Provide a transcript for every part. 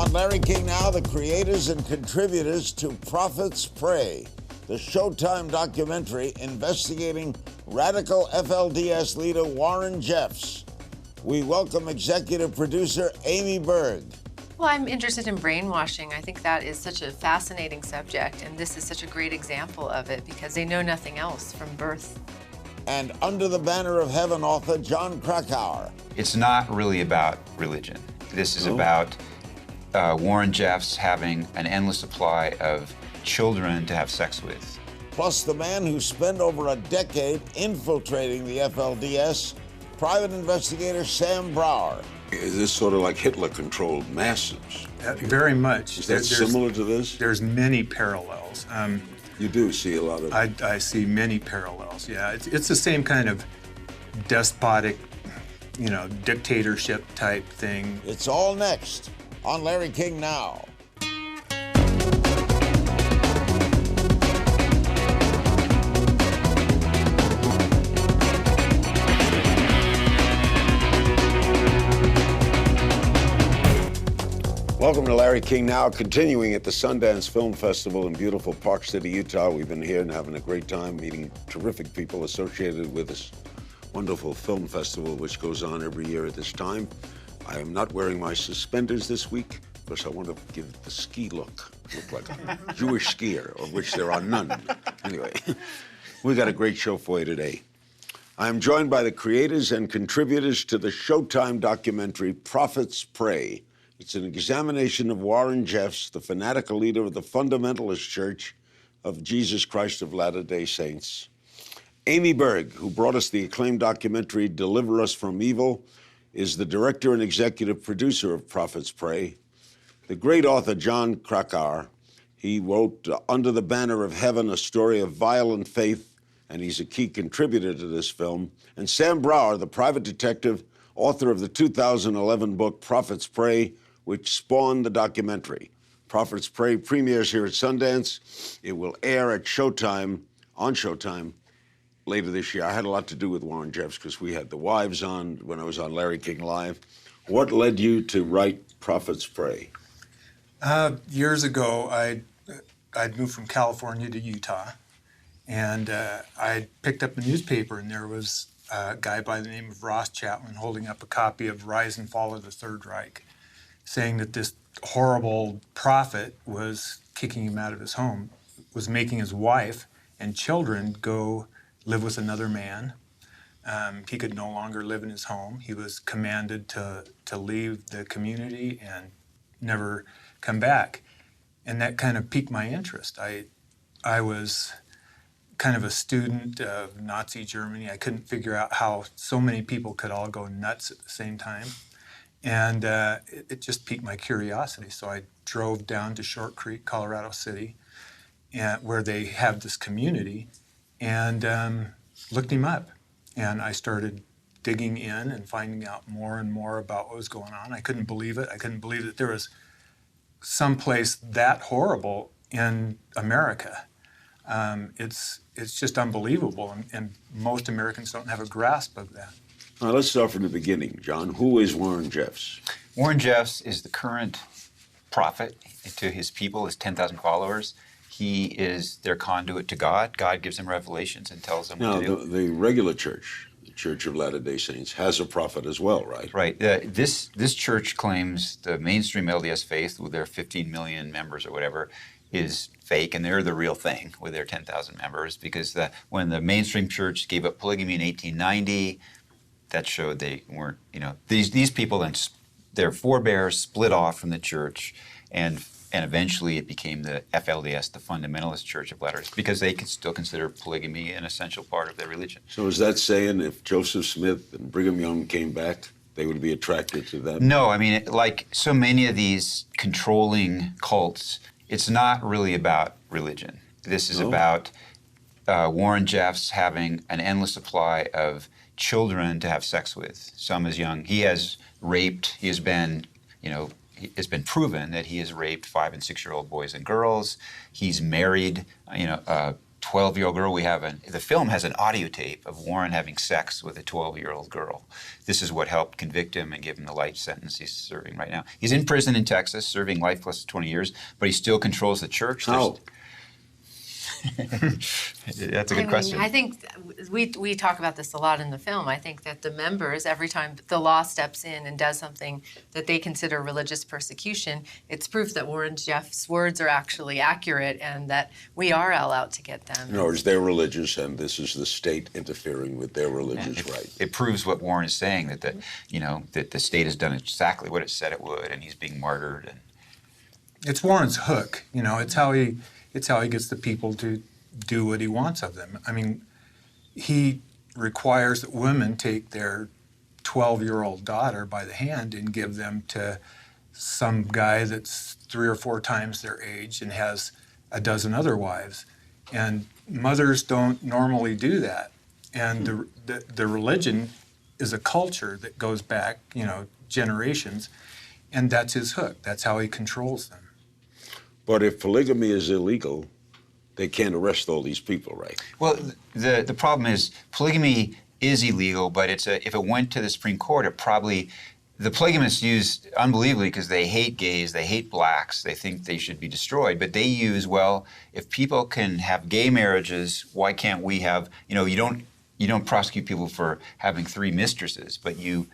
On Larry King Now, the creators and contributors to Prophets Pray, the Showtime documentary investigating radical FLDS leader Warren Jeffs. We welcome executive producer Amy Berg. Well, I'm interested in brainwashing. I think that is such a fascinating subject, and this is such a great example of it because they know nothing else from birth. And Under the Banner of Heaven author Jon Krakauer. It's not really about religion. This is about Warren Jeffs having an endless supply of children to have sex with. Plus the man who spent over a decade infiltrating the FLDS, private investigator Sam Brower. Is this sort of like Hitler-controlled masses? Very much. Is that similar to this? There's many parallels. You do see a lot of... I see many parallels, yeah. It's the same kind of despotic, dictatorship type thing. It's all next on Larry King Now. Welcome to Larry King Now, continuing at the Sundance Film Festival in beautiful Park City, Utah. We've been here and having a great time meeting terrific people associated with this wonderful film festival, which goes on every year at this time. I am not wearing my suspenders this week because I want to give the ski look like a Jewish skier, of which there are none. Anyway, we got a great show for you today. I am joined by the creators and contributors to the Showtime documentary, Prophets Pray. It's an examination of Warren Jeffs, the fanatical leader of the fundamentalist Church of Jesus Christ of Latter-day Saints. Amy Berg, who brought us the acclaimed documentary Deliver Us from Evil, is the director and executive producer of Prophets Pray. The great author Jon Krakauer, he wrote Under the Banner of Heaven, a story of violent faith, and he's a key contributor to this film. And Sam Brower, the private detective, author of the 2011 book Prophets Pray, which spawned the documentary. Prophets Pray premieres here at Sundance. It will air at Showtime, on Showtime, later this year. I had a lot to do with Warren Jeffs because we had the wives on when I was on Larry King Live. What led you to write Prophets Pray? Years ago, I'd moved from California to Utah, and I picked up a newspaper, and there was a guy by the name of Ross Chapman holding up a copy of Rise and Fall of the Third Reich, saying that this horrible prophet was kicking him out of his home, was making his wife and children go live with another man. He could no longer live in his home. He was commanded to leave the community and never come back. And that kind of piqued my interest. I was kind of a student of Nazi Germany. I couldn't figure out how so many people could all go nuts at the same time. And it just piqued my curiosity. So I drove down to Short Creek, Colorado City, where they have this community, and looked him up. And I started digging in and finding out more and more about what was going on. I couldn't believe it. I couldn't believe that there was someplace that horrible in America. It's just unbelievable, and most Americans don't have a grasp of that. Now, let's start from the beginning, John. Who is Warren Jeffs? Warren Jeffs is the current prophet to his people, his 10,000 followers. He is their conduit to God. God gives him revelations and tells them what to do. Now, the regular church, the Church of Latter-day Saints, has a prophet as well, right? Right. This church claims the mainstream LDS faith, with their 15 million members or whatever, is fake, and they're the real thing with their 10,000 members, because when the mainstream church gave up polygamy in 1890, that showed they weren't, these people and their forebears split off from the church, and eventually it became the FLDS, the fundamentalist Church of Latter-day, because they could still consider polygamy an essential part of their religion. So is that saying if Joseph Smith and Brigham Young came back, they would be attracted to that? No, I mean, like so many of these controlling cults, it's not really about religion. This is about Warren Jeffs having an endless supply of children to have sex with, some as young. He has raped, he has been, it's been proven that he has raped 5- and 6-year-old boys and girls. He's married, 12-year-old girl. The film has an audio tape of Warren having sex with a 12-year-old girl. This is what helped convict him and give him the life sentence he's serving right now. He's in prison in Texas, serving life plus 20 years, but he still controls the church. How? That's a good question. I think we talk about this a lot in the film. I think that the members, every time the law steps in and does something that they consider religious persecution, it's proof that Warren Jeff's words are actually accurate and that we are all out to get them. In other words, they're religious, and this is the state interfering with their religious right. It proves what Warren is saying, that the state has done exactly what it said it would, and he's being martyred. And It's Warren's hook. It's how he gets the people to do what he wants of them. I mean, he requires that women take their 12-year-old daughter by the hand and give them to some guy that's 3 or 4 times their age and has a dozen other wives. And mothers don't normally do that. And the religion is a culture that goes back, generations, and that's his hook. That's how he controls them. But if polygamy is illegal, they can't arrest all these people, right? Well, the problem is polygamy is illegal, but if it went to the Supreme Court, the polygamists use unbelievably, because they hate gays, they hate blacks, they think they should be destroyed, but they use, well, if people can have gay marriages, why can't we have, you don't prosecute people for having 3 mistresses, but you're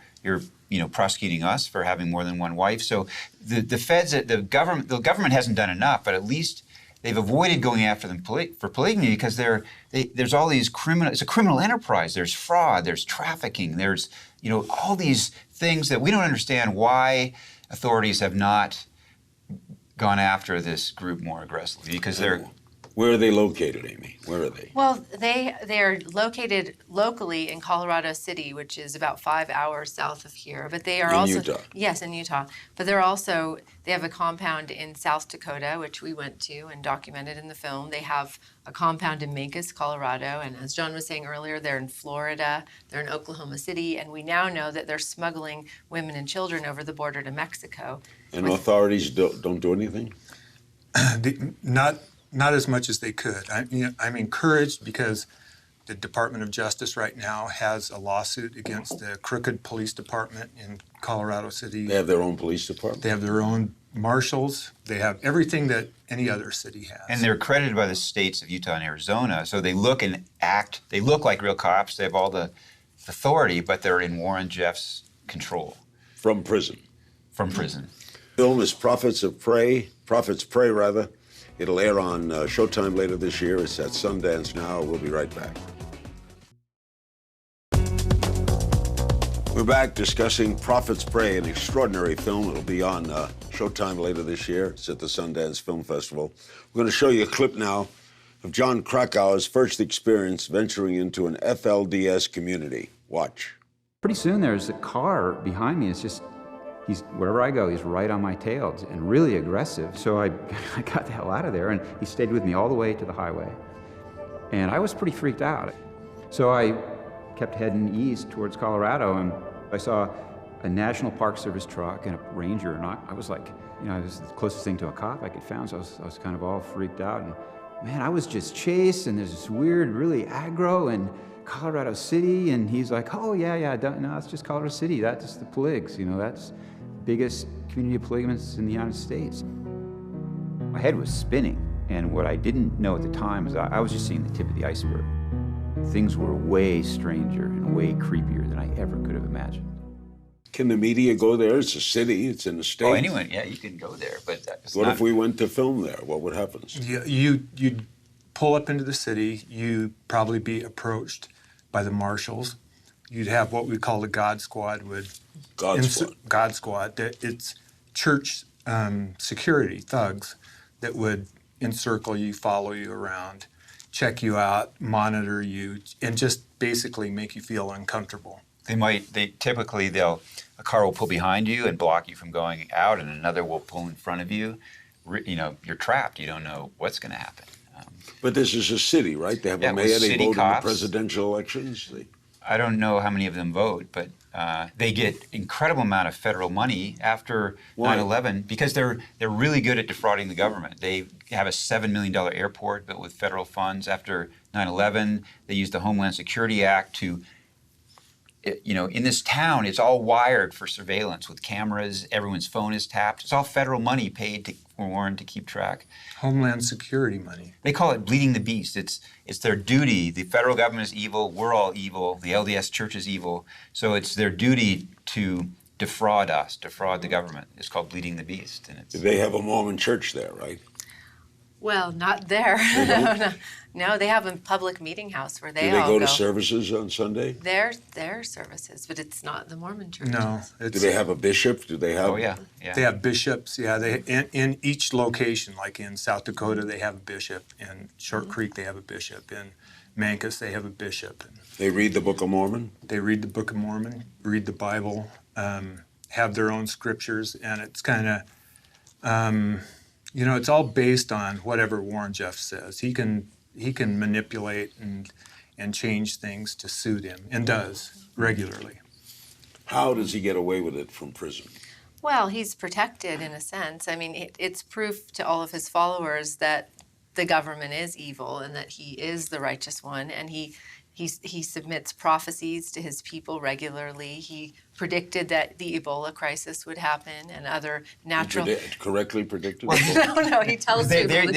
prosecuting us for having more than one wife. So the feds, the government hasn't done enough, but at least they've avoided going after them for polygamy, because there's all these it's a criminal enterprise. There's fraud, there's trafficking, there's all these things that we don't understand why authorities have not gone after this group more aggressively, because they're. Where are they located, Amy? Where are they? Well, they're located locally in Colorado City, which is about 5 hours south of here. But they are also Utah. Yes, in Utah. But they have a compound in South Dakota, which we went to and documented in the film. They have a compound in Mancos, Colorado, and as Jon was saying earlier, they're in Florida, they're in Oklahoma City, and we now know that they're smuggling women and children over the border to Mexico. And authorities don't do anything? Not as much as they could. I'm encouraged because the Department of Justice right now has a lawsuit against the crooked police department in Colorado City. They have their own police department? They have their own marshals. They have everything that any other city has. And they're accredited by the states of Utah and Arizona, so they look and act, they look like real cops, they have all the authority, but they're in Warren Jeff's control. From prison? From prison. Film is Prophets Pray. It'll air on Showtime later this year. It's at Sundance now. We'll be right back. We're back discussing Prophets Pray, an extraordinary film. It'll be on Showtime later this year. It's at the Sundance Film Festival. We're going to show you a clip now of Jon Krakauer's first experience venturing into an FLDS community. Watch. Pretty soon there's a car behind me. It's just, wherever I go, he's right on my tail and really aggressive. So I got the hell out of there, and he stayed with me all the way to the highway. And I was pretty freaked out. So I kept heading east towards Colorado, and I saw a National Park Service truck and a ranger, and I was like, it was the closest thing to a cop I could find, so I was kind of all freaked out. And man, I was just chased, and there's this weird, really aggro, and Colorado City, and he's like, oh yeah, no, it's just Colorado City, that's the Poligs, that's biggest community of polygamists in the United States. My head was spinning, and what I didn't know at the time is I was just seeing the tip of the iceberg. Things were way stranger and way creepier than I ever could have imagined. Can the media go there? It's a city, it's in the state. Oh, anyone, yeah, you can go there, but what if we went to film there? What would happen? You'd pull up into the city, you'd probably be approached by the marshals. You'd have what we call the God Squad God Squad. It's church security thugs that would encircle you, follow you around, check you out, monitor you, and just basically make you feel uncomfortable. A car will pull behind you and block you from going out, and another will pull in front of you. You're trapped. You don't know what's going to happen. But this is a city, right? They have a mayor. They vote in the presidential elections. I don't know how many of them vote, but they get incredible amount of federal money after Why? 9/11 because they're really good at defrauding the government. They have a $7 million airport built with federal funds. After 9/11, they used the Homeland Security Act to, in this town, it's all wired for surveillance with cameras. Everyone's phone is tapped. It's all federal money paid for Warren to keep track. Homeland Security money. They call it bleeding the beast. It's their duty. The federal government is evil. We're all evil. The LDS Church is evil. So it's their duty to defraud us, defraud the government. It's called bleeding the beast. And it's, They have a Mormon church there, right? Well, not there. No, they have a public meeting house where Do they they all go to services on Sunday? Their services, but it's not the Mormon church. No, Do it's, they have a bishop? Do they have? oh yeah. they have bishops. Yeah, they in each location, like in South Dakota, they have a bishop. In Short Creek, they have a bishop. In Mancos, they have a bishop. And They read the Book of Mormon? they read the Book of Mormon, read the Bible, have their own scriptures, and it's kind of, it's all based on whatever Warren Jeff says. He can manipulate and change things to suit him, and does regularly. How does he get away with it from prison? Well, he's protected in a sense. I mean, it's proof to all of his followers that the government is evil and that he is the righteous one, and he submits prophecies to his people regularly. He predicted that the Ebola crisis would happen and other natural. Correctly predicted? No, he tells people.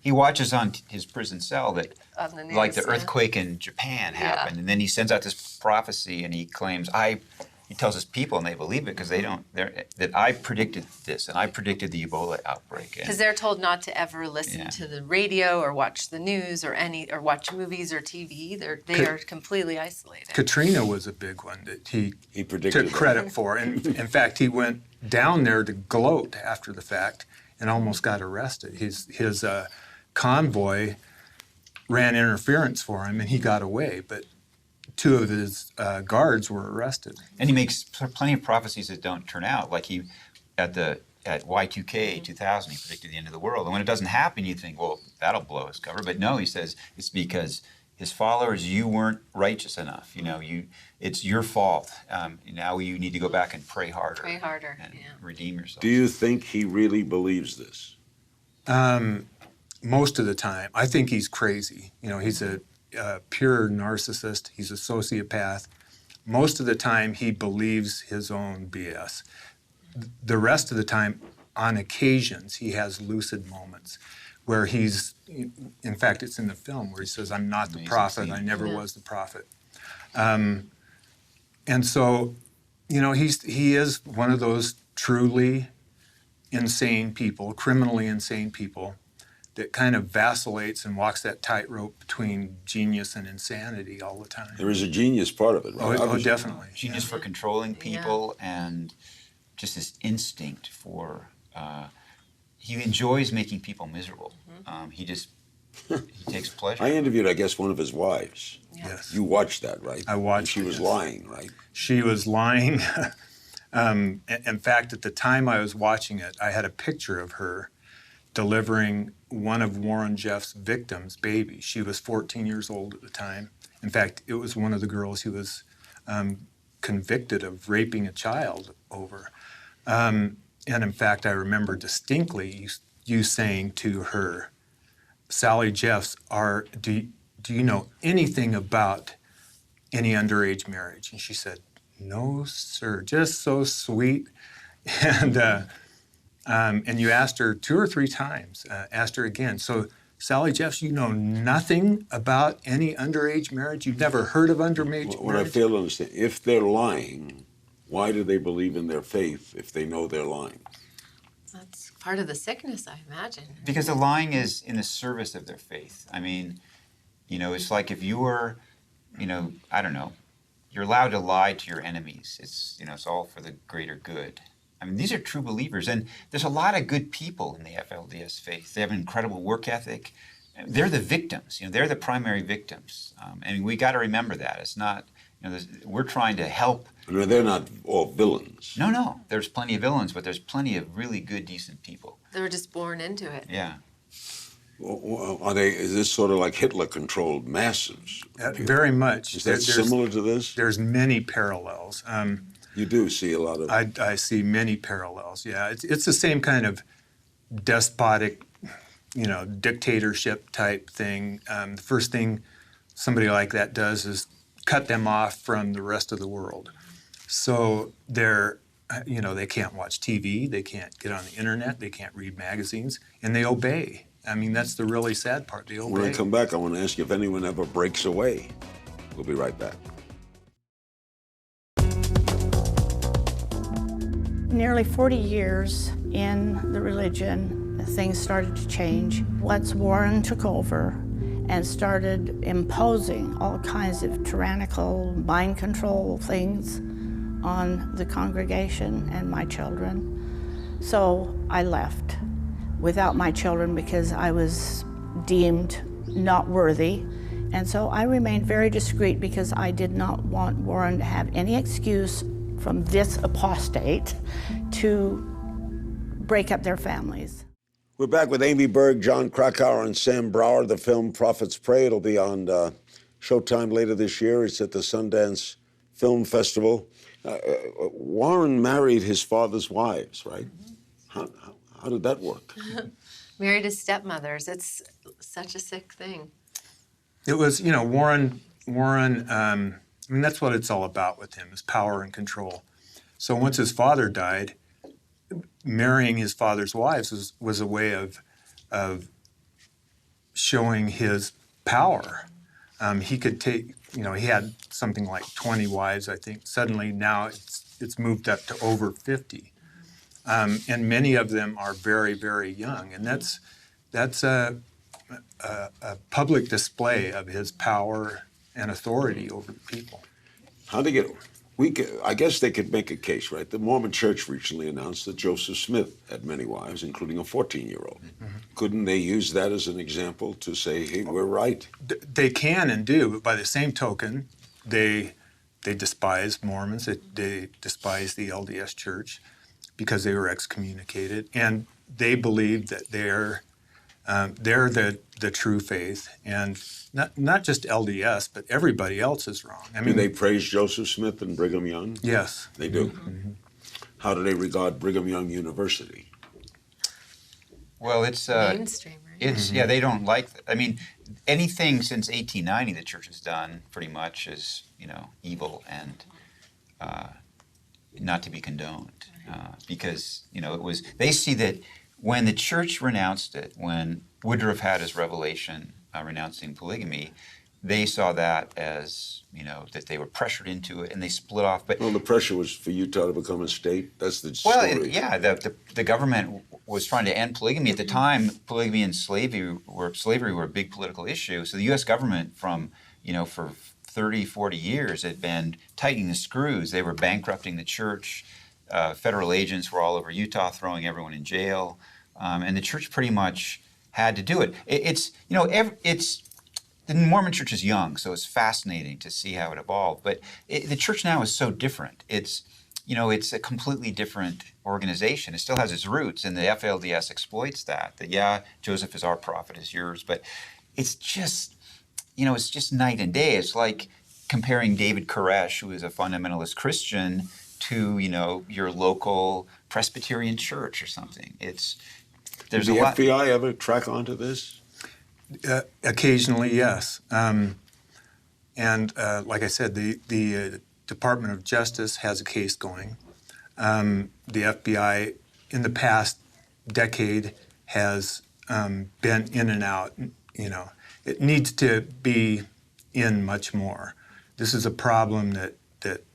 He watches on his prison cell that On the news, like the yeah. earthquake in Japan happened, and then he sends out this prophecy and he claims he tells his people and they believe it because that I predicted this and I predicted the Ebola outbreak. Because they're told not to ever listen Yeah. to the radio or watch the news or watch movies or TV. They are completely isolated. Katrina was a big one that he He predicted took credit for. And in fact, he went down there to gloat after the fact and almost got arrested. His convoy ran interference for him and he got away, but two of his guards were arrested. And he makes plenty of prophecies that don't turn out. Like at Y2K 2000, he predicted the end of the world. And when it doesn't happen, you think, well, that'll blow his cover. But no, he says it's because his followers, you weren't righteous enough. It's your fault. Now you need to go back and pray harder. Pray harder, and yeah. redeem yourself. Do you think he really believes this? Most of the time. I think he's crazy. He's a pure narcissist. He's a sociopath. Most of the time, he believes his own BS. The rest of the time, on occasions, he has lucid moments where in fact, it's in the film where he says, I'm not the Amazing prophet. scene. I never was the prophet. And so, he is one of those truly insane people, criminally insane people, that kind of vacillates and walks that tightrope between genius and insanity all the time. There is a genius part of it, right? Oh, Obviously. definitely. Genius for controlling people and just this instinct for, he enjoys making people miserable. He takes pleasure. I interviewed, I guess, one of his wives. Yes. You watched that, right? I watched And she it, was yes. lying, right? She was lying. In fact, at the time I was watching it, I had a picture of her delivering one of Warren Jeff's victims' baby. She was 14 years old at the time. In fact, it was one of the girls he was convicted of raping a child over. And in fact, I remember distinctly you saying to her, Sally Jeffs, do you know anything about any underage marriage? And she said, no, sir, just so sweet. And you asked her 2 or 3 times, asked her again. So, Sally Jeffs, you know nothing about any underage marriage? You've never heard of underage What I marriage? fail to understand, if they're lying, why do they believe in their faith if they know they're lying? That's part of the sickness, I imagine. Because the lying is in the service of their faith. I mean, it's like if you were, I don't know, you're allowed to lie to your enemies. It's all for the greater good. I mean, these are true believers, and there's a lot of good people in the FLDS faith. They have an incredible work ethic. They're the victims. They're the primary victims, and we got to remember that. It's not. We're trying to help. I mean, they're not all villains. No. There's plenty of villains, but there's plenty of really good, decent people. They were just born into it. Yeah. Are they? Is this sort of like Hitler-controlled masses? Very much. Is that similar to this? There's many parallels. You do see a lot of. I see many parallels. Yeah, it's the same kind of despotic, dictatorship type thing. The first thing somebody like that does is cut them off from the rest of the world. So they can't watch TV, they can't get on the internet, they can't read magazines, and they obey. I mean, that's the really sad part. They obey. When I come back, I want to ask you if anyone ever breaks away. We'll be right back. Nearly 40 years in the religion, things started to change. Once Warren took over and started imposing all kinds of tyrannical mind control things on the congregation and my children. So I left without my children because I was deemed not worthy. And so I remained very discreet because I did not want Warren to have any excuse from this apostate to break up their families. We're back with Amy Berg, Jon Krakauer, and Sam Brower. The film Prophets Pray. It'll be on Showtime later this year. It's at the Sundance Film Festival. Warren married his father's wives, right? How did that work? Married his stepmothers. It's such a sick thing. It was, Warren, that's what it's all about with him, is power and control. So once his father died, marrying his father's wives was a way of showing his power. He could take, he had something like 20 wives, I think. Suddenly now it's moved up to over 50. And many of them are very, very young. And that's a public display of his power and authority over the people. I guess they could make a case, right? The Mormon Church recently announced that Joseph Smith had many wives, including a 14-year-old. Mm-hmm. Couldn't they use that as an example to say, hey, we're right? They can and do, but by the same token, they despise Mormons. They despise the LDS Church because they were excommunicated, and they believe that they're the true faith, and not just LDS, but everybody else is wrong. I mean, do they praise Joseph Smith and Brigham Young? Yes. They do? Mm-hmm. How do they regard Brigham Young University? Well, it's mainstream, right? It's yeah, they don't like. I mean, anything since 1890 the church has done pretty much is evil and not to be condoned because it was. They see that when the church renounced it, when Woodruff had his revelation renouncing polygamy, they saw that as, that they were pressured into it and they split off. But the pressure was for Utah to become a state. That's the story. Well, yeah, the government was trying to end polygamy. At the time, polygamy and slavery were a big political issue. So the U.S. government for 30, 40 years had been tightening the screws. They were bankrupting the church. Federal agents were all over Utah, throwing everyone in jail. And the church pretty much had to do it. The Mormon Church is young, so it's fascinating to see how it evolved. But the church now is so different. It's a completely different organization. It still has its roots, and the FLDS exploits that. That Joseph is our prophet, is yours, but it's just, it's just night and day. It's like comparing David Koresh, who is a fundamentalist Christian, to your local Presbyterian church or something. There's Did the a lot. FBI ever track onto this? Occasionally, yes. And like I said, the Department of Justice has a case going. The FBI, in the past decade, has been in and out. It needs to be in much more. This is a problem that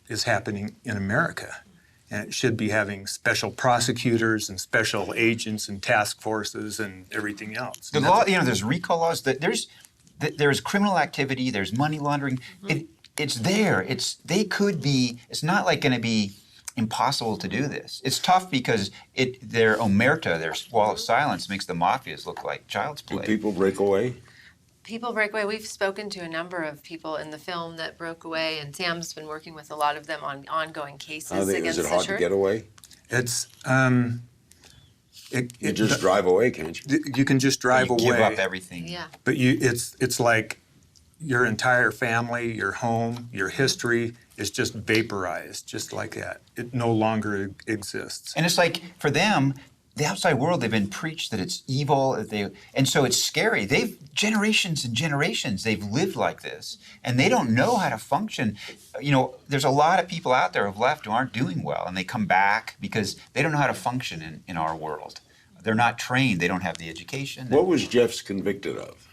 is happening in America. And it should be having special prosecutors and special agents and task forces and everything else. The law, there's recall laws. There's criminal activity. There's money laundering. Mm-hmm. It's there. They could be. It's not like going to be impossible to do this. It's tough because their omerta, their wall of silence, makes the mafias look like child's play. Do people break away? People break away. We've spoken to a number of people in the film that broke away, and Sam's been working with a lot of them on ongoing cases against the church. Is it hard to get away? It's You just drive away, can't you? You can just drive You away. give up everything. Yeah. But it's like your entire family, your home, your history is just vaporized, just like that. It no longer exists. And it's like, for them, the outside world, they've been preached that it's evil, and so it's scary. They've, generations and generations, they've lived like this, and they don't know how to function. You know, there's a lot of people out there who've left who aren't doing well, and they come back because they don't know how to function in our world. They're not trained, they don't have the education. What was Jeff's convicted of?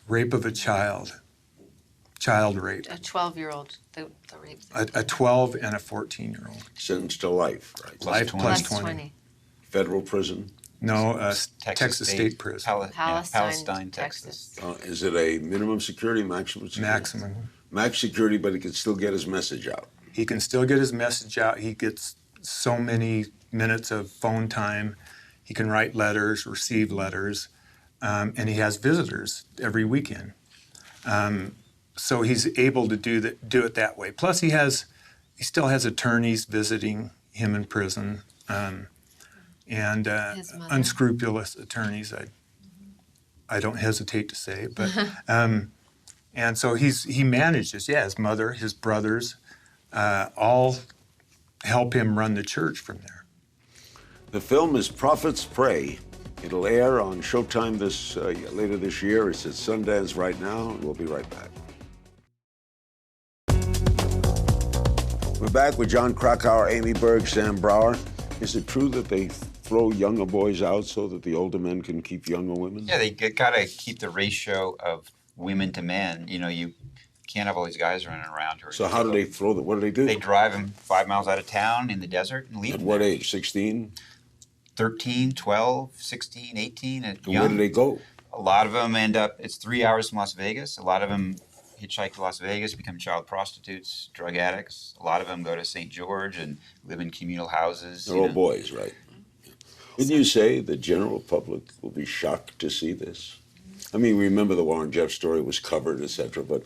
Rape of a child. Child rape. A 12-year-old, the rape. A 12 and a 14-year-old. Sentenced to life, right? Plus Life 20. plus Plus 20. Federal prison? No, Texas State Prison. Palestine, Texas. Is it a minimum security, maximum security? Maximum. Max security, but he can still get his message out. He can still get his message out. He gets so many minutes of phone time. He can write letters, receive letters, and he has visitors every weekend. So he's able to do it that way. Plus, he still has attorneys visiting him in prison, and unscrupulous attorneys. I don't hesitate to say, but and so he manages. Yeah, his mother, his brothers, all help him run the church from there. The film is Prophet's Prey. It'll air on Showtime later this year. It's at Sundance right now, and we'll be right back. We're back with Jon Krakauer, Amy Berg, Sam Brower. Is it true that they throw younger boys out so that the older men can keep younger women? Yeah, they got to keep the ratio of women to men. You know, you can't have all these guys running around. So how do they throw them? What do they do? They drive them 5 miles out of town in the desert and leave At them what there. age, 16? 13, 12, 16, 18. And where do they go? A lot of them end up, it's 3 hours from Las Vegas. A lot of them hitchhike to Las Vegas, become child prostitutes, drug addicts. A lot of them go to St. George and live in communal houses. They're all boys, right? Wouldn't you say the general public will be shocked to see this? I mean, remember the Warren Jeff story was covered, etc., but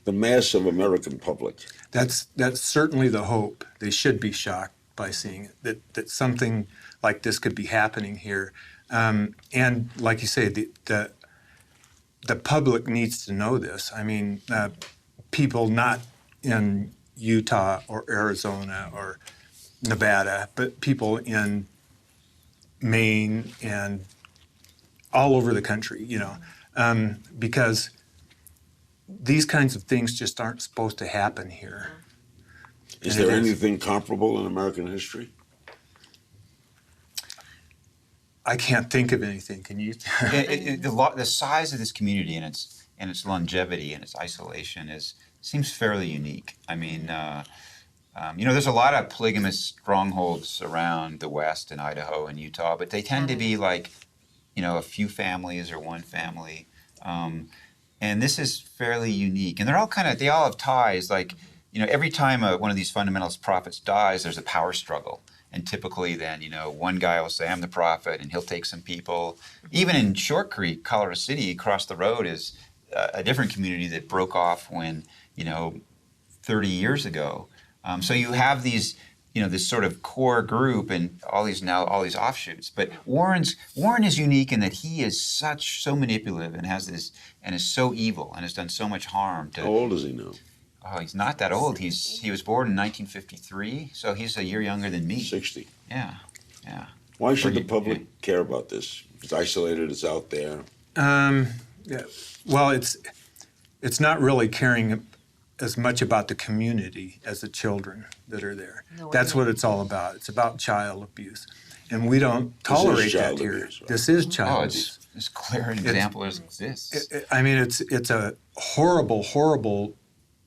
the mass of American public. That's certainly the hope. They should be shocked by seeing it, that something like this could be happening here. And like you say, the public needs to know this. I mean, people not in Utah or Arizona or Nevada, but people in Maine and all over the country, you know, because these kinds of things just aren't supposed to happen here. Is there anything comparable in American history? I can't think of anything. Can you? The size of this community and its longevity and its isolation seems fairly unique. I mean, you know, there's a lot of polygamous strongholds around the West in Idaho and Utah, but they tend to be like, you know, a few families or one family. And this is fairly unique. And they all have ties. Like, you know, every time one of these fundamentalist prophets dies, there's a power struggle. And typically then, you know, one guy will say, I'm the prophet, and he'll take some people. Even in Short Creek, Colorado City, across the road is a different community that broke off when, you know, 30 years ago. So you have these, you know, this sort of core group and all these offshoots. But Warren is unique in that he is so manipulative and is so evil and has done so much harm to. How old is he now? Oh, he's not that old. He was born in 1953, so he's a year younger than me. 60. Yeah. Why should the public care about this? It's isolated, it's out there. Yeah. Well, it's not really caring as much about the community as the children that are there. No, That's what it's all about. It's about child abuse. And we don't tolerate that child here. abuse, right? This is child abuse. It's as clear an example as exists. I mean, it's a horrible, horrible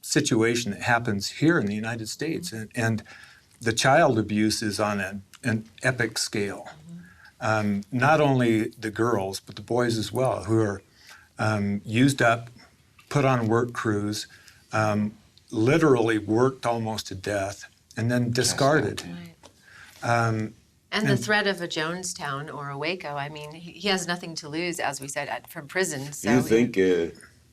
situation that happens here in the United States. And the child abuse is on an epic scale. Not only the girls, but the boys as well, who are used up, put on work crews, literally worked almost to death, and then discarded. Right. And the threat of a Jonestown or a Waco, I mean, he has nothing to lose, as we said, from prison. So Do you think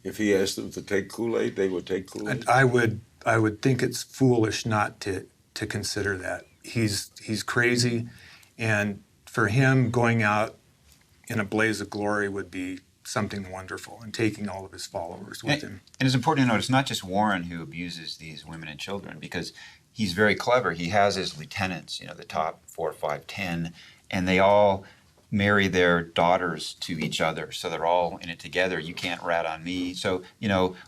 if he asked them to take Kool-Aid, they would take Kool-Aid? I would think it's foolish not to consider that. He's crazy, and for him, going out in a blaze of glory would be something wonderful, and taking all of his followers with him. And it's important to note it's not just Warren who abuses these women and children, because he's very clever. He has his lieutenants, the top 4, 5, 10, and they all marry their daughters to each other. So they're all in it together. You can't rat on me. So,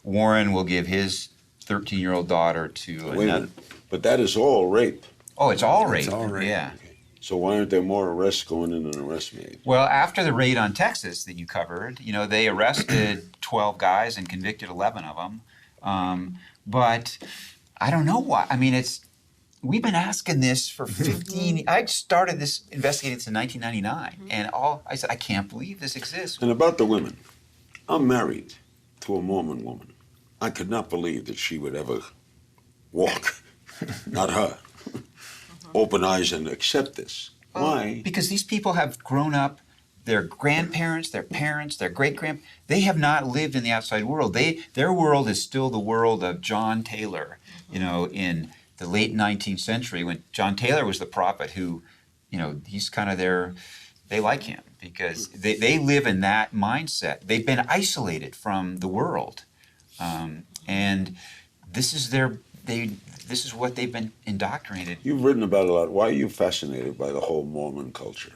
Warren will give his 13-year-old daughter to Wait a another. minute. But that is all rape. Oh, it's all rape. It's all rape. Yeah. So why aren't there more arrests going in an arrest made? Well, after the raid on Texas that you covered, they arrested 12 guys and convicted 11 of them. But I don't know why. I mean, we've been asking this for 15. I started this investigating this in 1999, and I said, I can't believe this exists. And about the women, I'm married to a Mormon woman. I could not believe that she would ever walk, not her, open eyes and accept this. Why? Because these people have grown up, their grandparents, their parents, their great-grand, they have not lived in the outside world. Their world is still the world of John Taylor, in the late 19th century, when John Taylor was the prophet who, he's kind of they like him because they live in that mindset. They've been isolated from the world. And this is this is what they've been indoctrinated. You've written about it a lot. Why are you fascinated by the whole Mormon culture?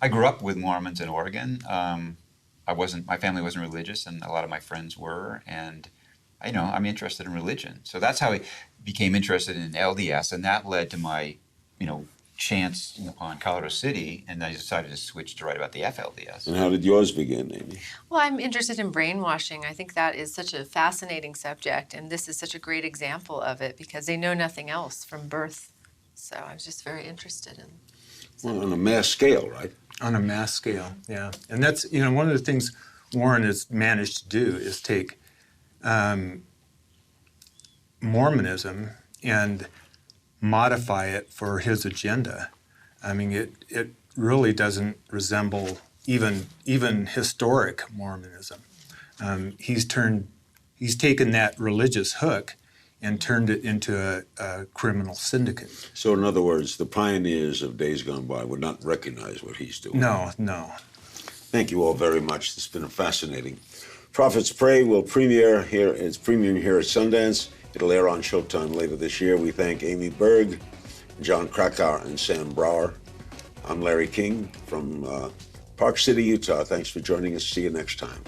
I grew up with Mormons in Oregon. My family wasn't religious, and a lot of my friends were, and I'm interested in religion. So that's how I became interested in LDS, and that led to my, chance on Colorado City, and I decided to switch to write about the FLDS. And how did yours begin, Amy? Well, I'm interested in brainwashing. I think that is such a fascinating subject, and this is such a great example of it because they know nothing else from birth. So I was just very interested in. Well, on a mass scale, right? On a mass scale, yeah. And that's, one of the things Warren has managed to do is take Mormonism and modify it for his agenda. I mean, it really doesn't resemble even historic Mormonism. He's taken that religious hook and turned it into a criminal syndicate. So in other words, the pioneers of days gone by would not recognize what he's doing. No. Thank you all very much. It's been fascinating. Prophets Pray will premiere here. It's premiering here at Sundance. It'll air on Showtime later this year. We thank Amy Berg, Jon Krakauer, and Sam Brower. I'm Larry King from Park City, Utah. Thanks for joining us. See you next time.